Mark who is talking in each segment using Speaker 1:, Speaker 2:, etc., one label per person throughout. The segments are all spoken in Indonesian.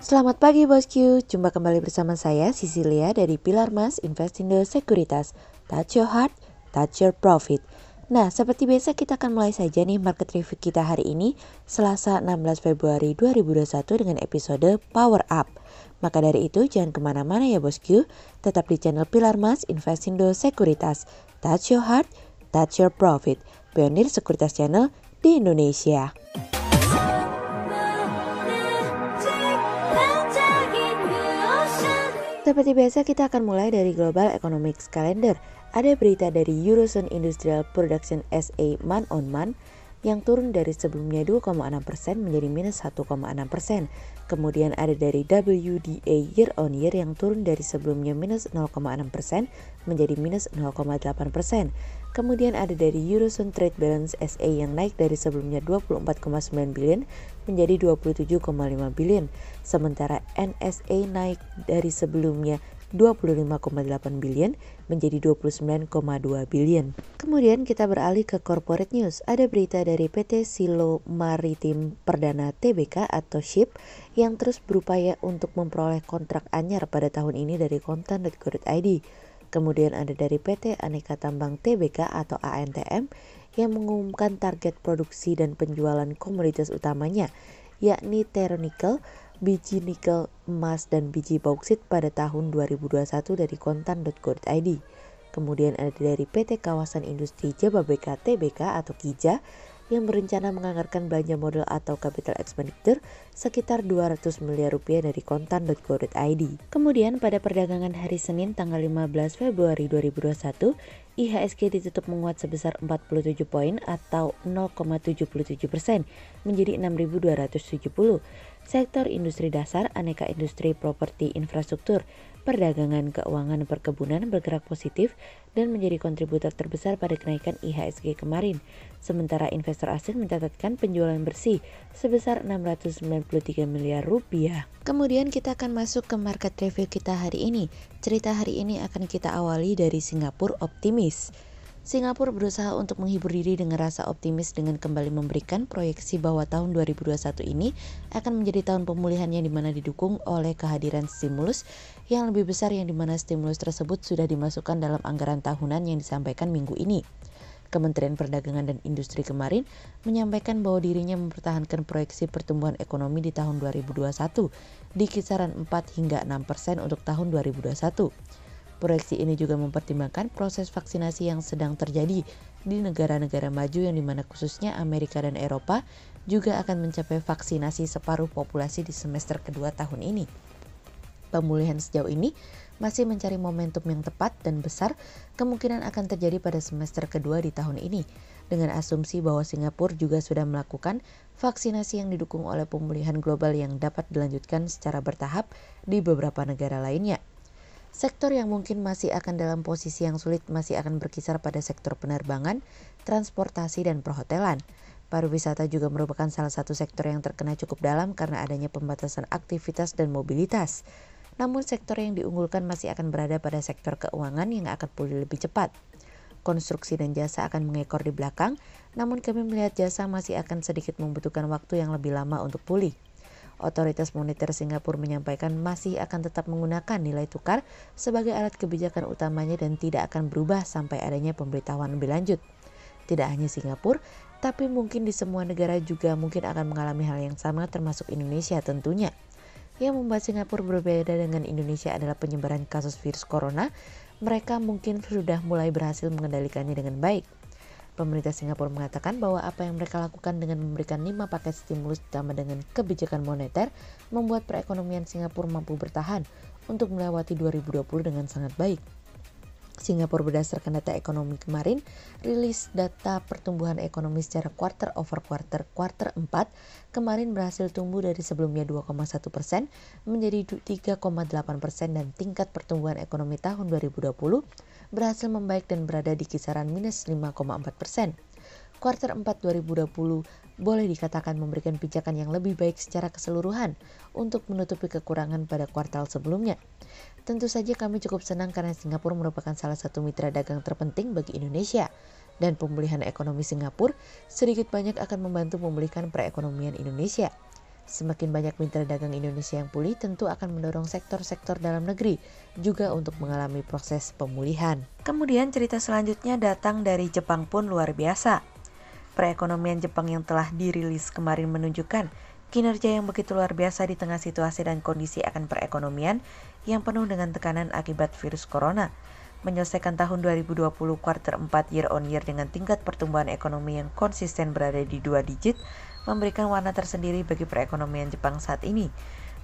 Speaker 1: Selamat pagi bosku, jumpa kembali bersama saya Cecilia dari Pilar Mas Investindo Sekuritas. Touch your heart, touch your profit. Nah, seperti biasa kita akan mulai saja nih market review kita hari ini, Selasa 16 Februari 2021 dengan episode Power Up. Maka dari itu jangan kemana-mana ya bosku, tetap di channel Pilar Mas Investindo Sekuritas. Touch your heart, touch your profit. Pionir sekuritas channel di Indonesia. Seperti biasa kita akan mulai dari Global Economics Calendar. Ada berita dari Eurozone Industrial Production SA month on month yang turun dari sebelumnya 2,6% menjadi minus 1,6%. Kemudian ada dari WDA year on year yang turun dari sebelumnya minus 0,6% menjadi minus 0,8%. Kemudian ada dari Eurozone Trade Balance SA yang naik dari sebelumnya 24,9 billion menjadi 27,5 billion. Sementara NSA naik dari sebelumnya 25,8 billion menjadi 29,2 billion. Kemudian kita beralih ke corporate news. Ada berita dari PT Silo Maritim Perdana Tbk atau SHIP yang terus berupaya untuk memperoleh kontrak anyar pada tahun ini dari kontan.go.id. Kemudian ada dari PT Aneka Tambang Tbk atau ANTM yang mengumumkan target produksi dan penjualan komoditas utamanya, yakni Teronikel, biji nikel, emas, dan biji bauksit pada tahun 2021 dari kontan.go.id. Kemudian ada dari PT Kawasan Industri Jababeka Tbk atau KIJA yang berencana menganggarkan belanja modal atau capital expenditure sekitar 200 miliar rupiah dari kontan.go.id. Kemudian pada perdagangan hari Senin tanggal 15 Februari 2021, IHSG ditutup menguat sebesar 47 poin atau 0,77% menjadi 6.270. Sektor industri dasar, aneka industri, properti, infrastruktur, perdagangan, keuangan, perkebunan bergerak positif dan menjadi kontributor terbesar pada kenaikan IHSG kemarin. Sementara investor asing mencatatkan penjualan bersih sebesar 693 miliar rupiah. Kemudian kita akan masuk ke market review kita hari ini. Cerita hari ini akan kita awali dari Singapura optimis. Singapura berusaha untuk menghibur diri dengan rasa optimis dengan kembali memberikan proyeksi bahwa tahun 2021 ini akan menjadi tahun pemulihan yang dimana didukung oleh kehadiran stimulus yang lebih besar yang dimana stimulus tersebut sudah dimasukkan dalam anggaran tahunan yang disampaikan minggu ini. Kementerian Perdagangan dan Industri kemarin menyampaikan bahwa dirinya mempertahankan proyeksi pertumbuhan ekonomi di tahun 2021 di kisaran 4 hingga 6% untuk tahun 2021. Proyeksi ini juga mempertimbangkan proses vaksinasi yang sedang terjadi di negara-negara maju yang dimana khususnya Amerika dan Eropa juga akan mencapai vaksinasi separuh populasi di semester kedua tahun ini. Pemulihan sejauh ini masih mencari momentum yang tepat dan besar kemungkinan akan terjadi pada semester kedua di tahun ini dengan asumsi bahwa Singapura juga sudah melakukan vaksinasi yang didukung oleh pemulihan global yang dapat dilanjutkan secara bertahap di beberapa negara lainnya. Sektor yang mungkin masih akan dalam posisi yang sulit masih akan berkisar pada sektor penerbangan, transportasi, dan perhotelan. Pariwisata juga merupakan salah satu sektor yang terkena cukup dalam karena adanya pembatasan aktivitas dan mobilitas. Namun sektor yang diunggulkan masih akan berada pada sektor keuangan yang akan pulih lebih cepat. Konstruksi dan jasa akan mengekor di belakang, namun kami melihat jasa masih akan sedikit membutuhkan waktu yang lebih lama untuk pulih. Otoritas moneter Singapura menyampaikan masih akan tetap menggunakan nilai tukar sebagai alat kebijakan utamanya dan tidak akan berubah sampai adanya pemberitahuan lebih lanjut. Tidak hanya Singapura, tapi mungkin di semua negara juga mungkin akan mengalami hal yang sama termasuk Indonesia tentunya. Yang membuat Singapura berbeda dengan Indonesia adalah penyebaran kasus virus corona. Mereka mungkin sudah mulai berhasil mengendalikannya dengan baik. Pemerintah Singapura mengatakan bahwa apa yang mereka lakukan dengan memberikan 5 paket stimulus ditambah dengan kebijakan moneter membuat perekonomian Singapura mampu bertahan untuk melewati 2020 dengan sangat baik. Singapura berdasarkan data ekonomi kemarin rilis data pertumbuhan ekonomi secara quarter over quarter 4 kemarin berhasil tumbuh dari sebelumnya 2,1% menjadi 3,8% dan tingkat pertumbuhan ekonomi tahun 2020 berhasil membaik dan berada di kisaran minus 5,4%. Kuartal 4 2020 boleh dikatakan memberikan pijakan yang lebih baik secara keseluruhan untuk menutupi kekurangan pada kuartal sebelumnya. Tentu saja kami cukup senang karena Singapura merupakan salah satu mitra dagang terpenting bagi Indonesia. Dan pemulihan ekonomi Singapura sedikit banyak akan membantu memulihkan perekonomian Indonesia. Semakin banyak mitra dagang Indonesia yang pulih tentu akan mendorong sektor-sektor dalam negeri juga untuk mengalami proses pemulihan. Kemudian cerita selanjutnya datang dari Jepang pun luar biasa. Perekonomian Jepang yang telah dirilis kemarin menunjukkan kinerja yang begitu luar biasa di tengah situasi dan kondisi akan perekonomian yang penuh dengan tekanan akibat virus corona. Menyelesaikan tahun 2020 kuartal 4 year on year dengan tingkat pertumbuhan ekonomi yang konsisten berada di 2 digit memberikan warna tersendiri bagi perekonomian Jepang saat ini.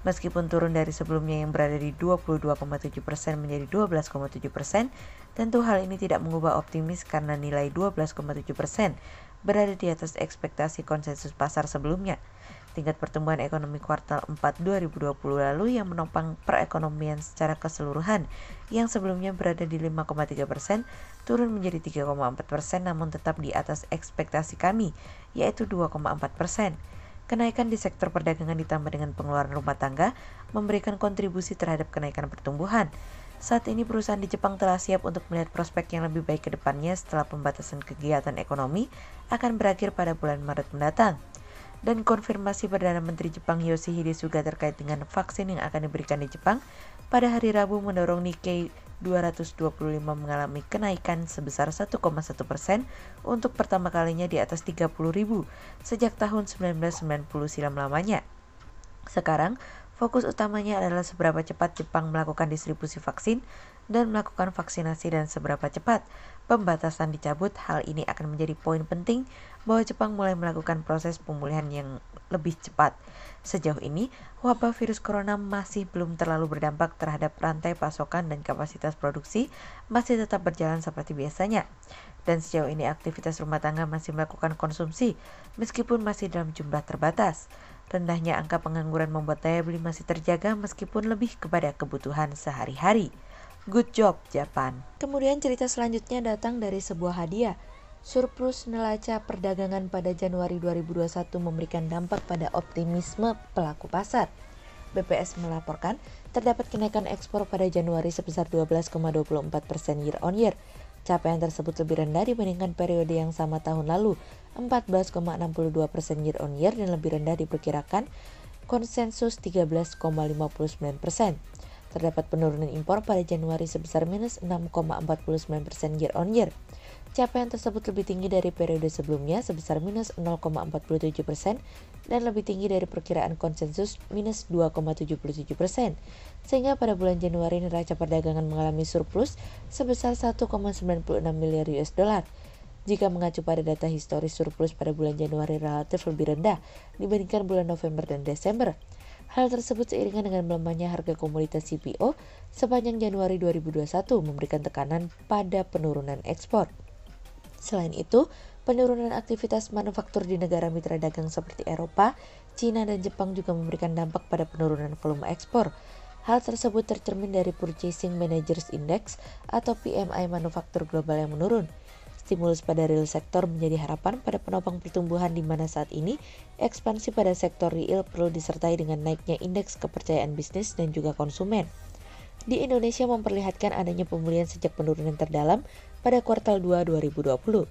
Speaker 1: Meskipun turun dari sebelumnya yang berada di 22,7% menjadi 12,7%, tentu hal ini tidak mengubah optimis karena nilai 12,7% berada di atas ekspektasi konsensus pasar sebelumnya. Tingkat pertumbuhan ekonomi kuartal 4 2020 lalu yang menopang perekonomian secara keseluruhan yang sebelumnya berada di 5,3% turun menjadi 3,4% namun tetap di atas ekspektasi kami, yaitu 2,4%. Kenaikan di sektor perdagangan ditambah dengan pengeluaran rumah tangga memberikan kontribusi terhadap kenaikan pertumbuhan. Saat ini perusahaan di Jepang telah siap untuk melihat prospek yang lebih baik ke depannya setelah pembatasan kegiatan ekonomi akan berakhir pada bulan Maret mendatang. Dan konfirmasi Perdana Menteri Jepang Yoshihide Suga terkait dengan vaksin yang akan diberikan di Jepang pada hari Rabu mendorong Nikkei 225 mengalami kenaikan sebesar 1,1% untuk pertama kalinya di atas 30.000 sejak tahun 1990 silam lamanya. Sekarang, fokus utamanya adalah seberapa cepat Jepang melakukan distribusi vaksin dan melakukan vaksinasi dan seberapa cepat pembatasan dicabut. Hal ini akan menjadi poin penting bahwa Jepang mulai melakukan proses pemulihan yang lebih cepat. Sejauh ini, wabah virus corona masih belum terlalu berdampak terhadap rantai pasokan dan kapasitas produksi masih tetap berjalan seperti biasanya. Dan sejauh ini aktivitas rumah tangga masih melakukan konsumsi meskipun masih dalam jumlah terbatas. Rendahnya angka pengangguran membuat daya beli masih terjaga meskipun lebih kepada kebutuhan sehari-hari. Good job, Japan. Kemudian cerita selanjutnya datang dari sebuah hadiah. Surplus neraca perdagangan pada Januari 2021 memberikan dampak pada optimisme pelaku pasar. BPS melaporkan terdapat kenaikan ekspor pada Januari sebesar 12,24% year on year. Capaian tersebut lebih rendah dibandingkan periode yang sama tahun lalu, 14,62% year on year dan lebih rendah diperkirakan konsensus 13,59%. Terdapat penurunan impor pada Januari sebesar minus 6,49% year on year. Capaian tersebut lebih tinggi dari periode sebelumnya sebesar minus 0,47% dan lebih tinggi dari perkiraan konsensus minus 2,77%. Sehingga pada bulan Januari neraca perdagangan mengalami surplus sebesar 1,96 miliar US dollar. Jika mengacu pada data historis surplus pada bulan Januari relatif lebih rendah dibandingkan bulan November dan Desember. Hal tersebut seiringan dengan melemahnya harga komoditas CPO sepanjang Januari 2021 memberikan tekanan pada penurunan ekspor. Selain itu, penurunan aktivitas manufaktur di negara mitra dagang seperti Eropa, Cina, dan Jepang juga memberikan dampak pada penurunan volume ekspor. Hal tersebut tercermin dari Purchasing Managers Index atau PMI manufaktur global yang menurun. Stimulus pada real sektor menjadi harapan pada penopang pertumbuhan di mana saat ini ekspansi pada sektor real perlu disertai dengan naiknya indeks kepercayaan bisnis dan juga konsumen. Di Indonesia memperlihatkan adanya pemulihan sejak penurunan terdalam pada kuartal 2 2020.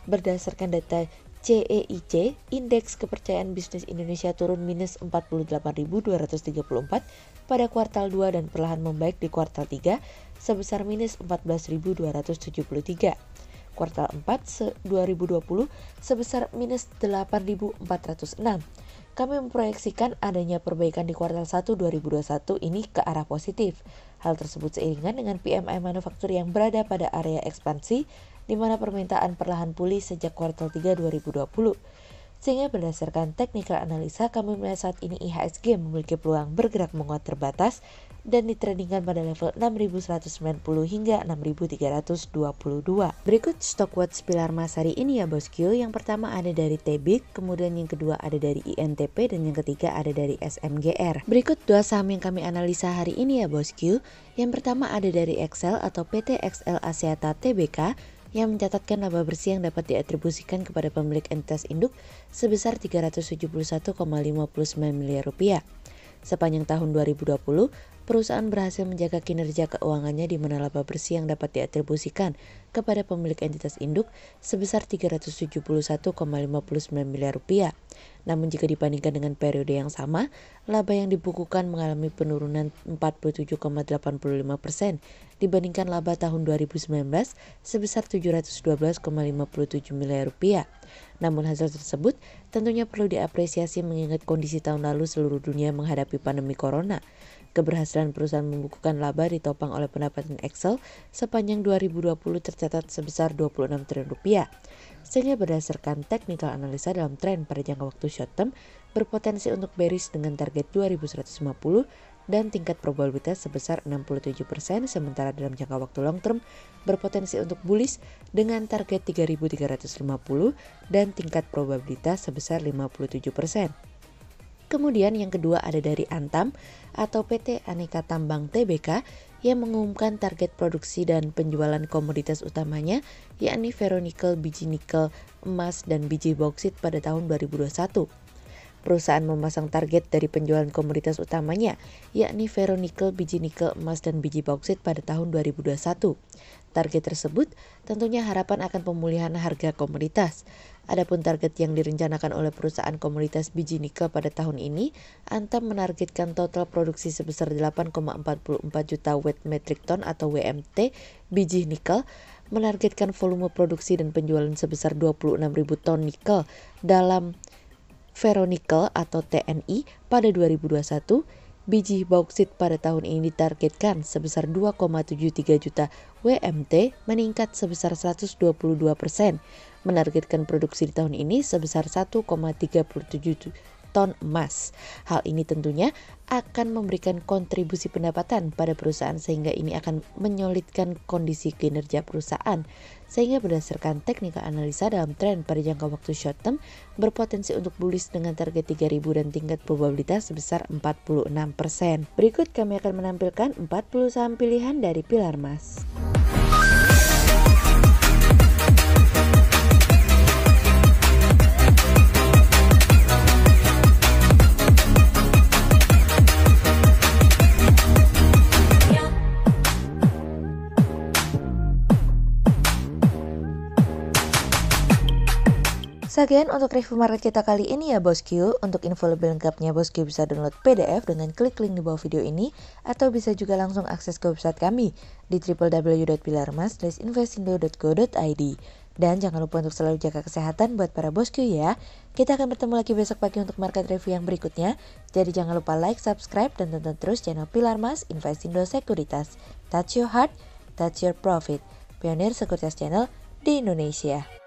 Speaker 1: Berdasarkan data CEIC, indeks kepercayaan bisnis Indonesia turun minus 48.234 pada kuartal 2 dan perlahan membaik di kuartal 3 sebesar minus 14.273. Kuartal 4 2020 sebesar minus 8.406. Kami memproyeksikan adanya perbaikan di kuartal 1 2021 ini ke arah positif. Hal tersebut seiringan dengan PMI manufaktur yang berada pada area ekspansi, di mana permintaan perlahan pulih sejak kuartal 3 2020. Sehingga berdasarkan technical analisa, kami melihat saat ini IHSG memiliki peluang bergerak menguat terbatas dan ditradingkan pada level 6.190 hingga 6.322. Berikut stock watch pilar emas hari ini ya bosku. Yang pertama ada dari TBIC, kemudian yang kedua ada dari INTP, dan yang ketiga ada dari SMGR. Berikut dua saham yang kami analisa hari ini ya bosku. Yang pertama ada dari XL atau PT XL Aseata Tbk yang mencatatkan laba bersih yang dapat diatribusikan kepada pemilik entitas induk sebesar 371,59 miliar rupiah. Sepanjang tahun 2020, perusahaan berhasil menjaga kinerja keuangannya di mana laba bersih yang dapat diatribusikan kepada pemilik entitas induk sebesar 371,59 miliar rupiah. Namun jika dibandingkan dengan periode yang sama, laba yang dibukukan mengalami penurunan 47,85% dibandingkan laba tahun 2019 sebesar 712,57 miliar rupiah. Namun hasil tersebut tentunya perlu diapresiasi mengingat kondisi tahun lalu seluruh dunia menghadapi pandemi corona. Keberhasilan perusahaan membukukan laba ditopang oleh pendapatan Excel sepanjang 2020 tercatat sebesar 26 triliun rupiah. Sehingga berdasarkan technical analisa dalam tren pada jangka waktu short term berpotensi untuk bearish dengan target 2150 dan tingkat probabilitas sebesar 67%, sementara dalam jangka waktu long term berpotensi untuk bullish dengan target 3350 dan tingkat probabilitas sebesar 57%. Kemudian yang kedua ada dari Antam atau PT Aneka Tambang Tbk yang mengumumkan target produksi dan penjualan komoditas utamanya yakni ferronikel, biji nikel, emas, dan biji bauksit pada tahun 2021. Perusahaan memasang target dari penjualan komoditas utamanya yakni ferronikel, biji nikel, emas, dan biji bauksit pada tahun 2021. Target tersebut tentunya harapan akan pemulihan harga komoditas. Adapun target yang direncanakan oleh perusahaan komoditas biji nikel pada tahun ini, Antam menargetkan total produksi sebesar 8,44 juta wet metric ton atau WMT biji nikel, menargetkan volume produksi dan penjualan sebesar 26.000 ton nikel dalam ferronikel atau TNI pada 2021. Biji bauksit pada tahun ini ditargetkan sebesar 2,73 juta WMT, meningkat sebesar 122%. Menargetkan produksi di tahun ini sebesar 1,37 ton emas. Hal ini tentunya akan memberikan kontribusi pendapatan pada perusahaan sehingga ini akan menyolidkan kondisi kinerja perusahaan. Sehingga berdasarkan teknikal analisa dalam tren pada jangka waktu short term berpotensi untuk bullish dengan target 3000 dan tingkat probabilitas sebesar 46%. Berikut kami akan menampilkan 40 saham pilihan dari Pilar Mas. Sekian untuk review market kita kali ini ya bosku. Untuk info lebih lengkapnya bosku bisa download PDF dengan klik link di bawah video ini atau bisa juga langsung akses ke website kami di www.pilarmas-investindo.co.id. Dan jangan lupa untuk selalu jaga kesehatan buat para bosku ya. Kita akan bertemu lagi besok pagi untuk market review yang berikutnya. Jadi jangan lupa like, subscribe, dan tonton terus channel Pilar Mas Investindo Sekuritas. Touch your heart, touch your profit. Pionir Sekuritas Channel di Indonesia.